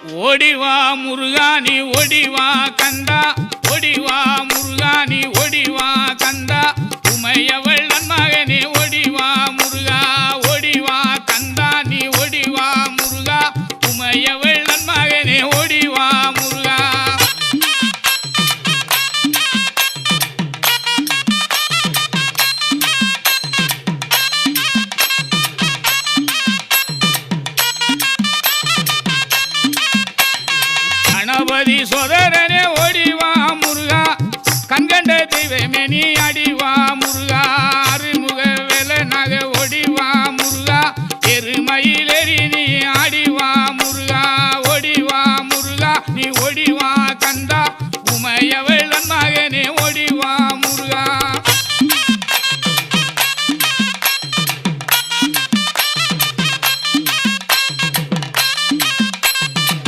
ஓடிவா முருகா நீ ஓடிவா கந்தா, ஓடிவா முருகா நீ ஓடிவா கந்தா, உமையவள் நன்மகனே ஓடிவா முருகா, ஓடிவா கந்தா நீ ஓடிவா முருகா, உமையவள் நன்மகனே ஓடிவா முருகா. கணபதி சோதரனே ஓடிவா முருகா, கண்கண்ட தெய்வமே நீ அடிவா முருகா,